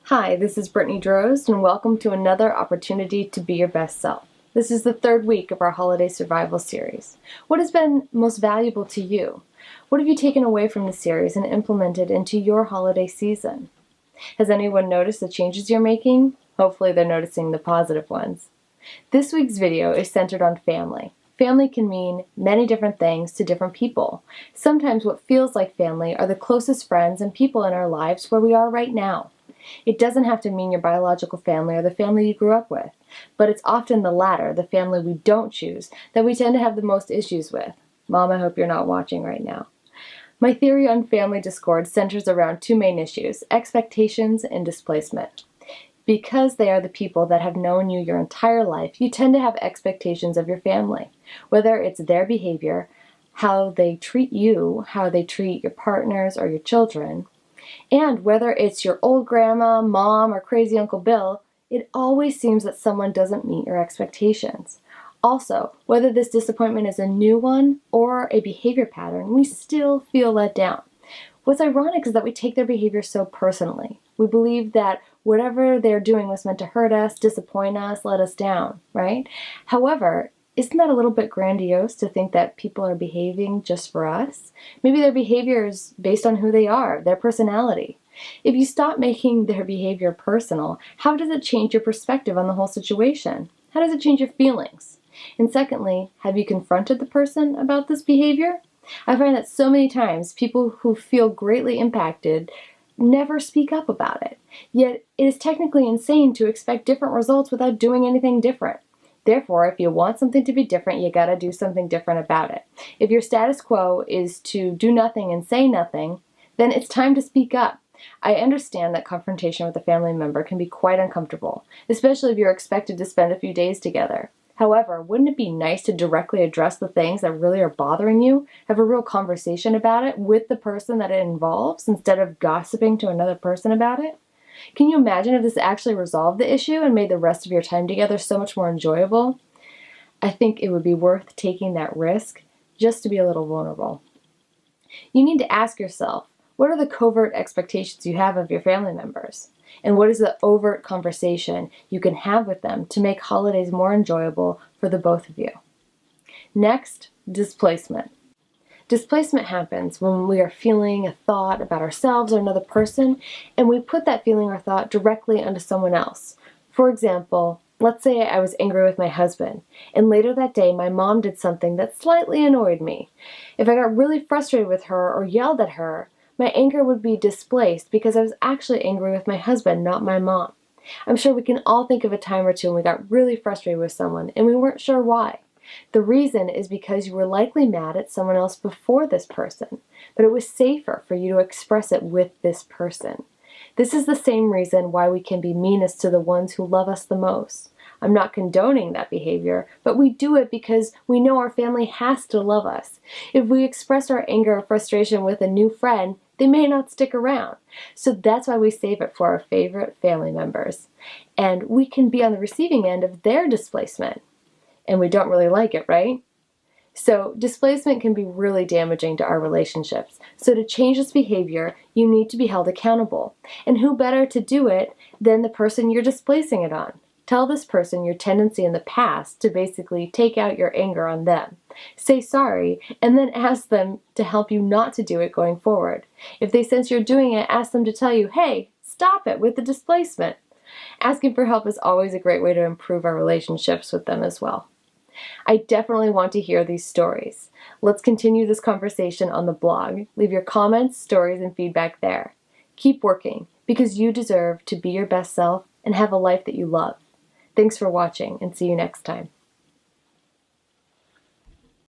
Hi, this is Brittany Droz, and welcome to another opportunity to be your best self. This is the third week of our Holiday Survival series. What has been most valuable to you? What have you taken away from the series and implemented into your holiday season? Has anyone noticed the changes you're making? Hopefully they're noticing the positive ones. This week's video is centered on family. Family can mean many different things to different people. Sometimes what feels like family are the closest friends and people in our lives where we are right now. It doesn't have to mean your biological family or the family you grew up with, but it's often the latter, the family we don't choose, that we tend to have the most issues with. Mom, I hope you're not watching right now. My theory on family discord centers around two main issues: expectations and displacement. Because they are the people that have known you your entire life, you tend to have expectations of your family, whether it's their behavior, how they treat you, how they treat your partners or your children. And whether it's your old grandma, mom, or crazy Uncle Bill, it always seems that someone doesn't meet your expectations. Also, whether this disappointment is a new one or a behavior pattern, we still feel let down. What's ironic is that we take their behavior so personally. We believe that whatever they're doing was meant to hurt us, disappoint us, let us down, right? However, isn't that a little bit grandiose to think that people are behaving just for us? Maybe their behavior is based on who they are, their personality. If you stop making their behavior personal, how does it change your perspective on the whole situation? How does it change your feelings? And secondly, have you confronted the person about this behavior? I find that so many times people who feel greatly impacted never speak up about it. Yet it is technically insane to expect different results without doing anything different. Therefore, if you want something to be different, you gotta do something different about it. If your status quo is to do nothing and say nothing, then it's time to speak up. I understand that confrontation with a family member can be quite uncomfortable, especially if you're expected to spend a few days together. However, wouldn't it be nice to directly address the things that really are bothering you, have a real conversation about it with the person that it involves, instead of gossiping to another person about it? Can you imagine if this actually resolved the issue and made the rest of your time together so much more enjoyable? I think it would be worth taking that risk just to be a little vulnerable. You need to ask yourself, what are the covert expectations you have of your family members? And what is the overt conversation you can have with them to make holidays more enjoyable for the both of you? Next, displacement. Displacement happens when we are feeling a thought about ourselves or another person, and we put that feeling or thought directly onto someone else. For example, let's say I was angry with my husband, and later that day my mom did something that slightly annoyed me. If I got really frustrated with her or yelled at her, my anger would be displaced because I was actually angry with my husband, not my mom. I'm sure we can all think of a time or two when we got really frustrated with someone and we weren't sure why. The reason is because you were likely mad at someone else before this person, but it was safer for you to express it with this person. This is the same reason why we can be meanest to the ones who love us the most. I'm not condoning that behavior, but we do it because we know our family has to love us. If we express our anger or frustration with a new friend, they may not stick around. So that's why we save it for our favorite family members. And we can be on the receiving end of their displacement. And we don't really like it, right? So displacement can be really damaging to our relationships. So to change this behavior, you need to be held accountable. And who better to do it than the person you're displacing it on? Tell this person your tendency in the past to basically take out your anger on them. Say sorry, and then ask them to help you not to do it going forward. If they sense you're doing it, ask them to tell you, hey, stop it with the displacement. Asking for help is always a great way to improve our relationships with them as well. I definitely want to hear these stories. Let's continue this conversation on the blog. Leave your comments, stories, and feedback there. Keep working, because you deserve to be your best self and have a life that you love. Thanks for watching, and see you next time.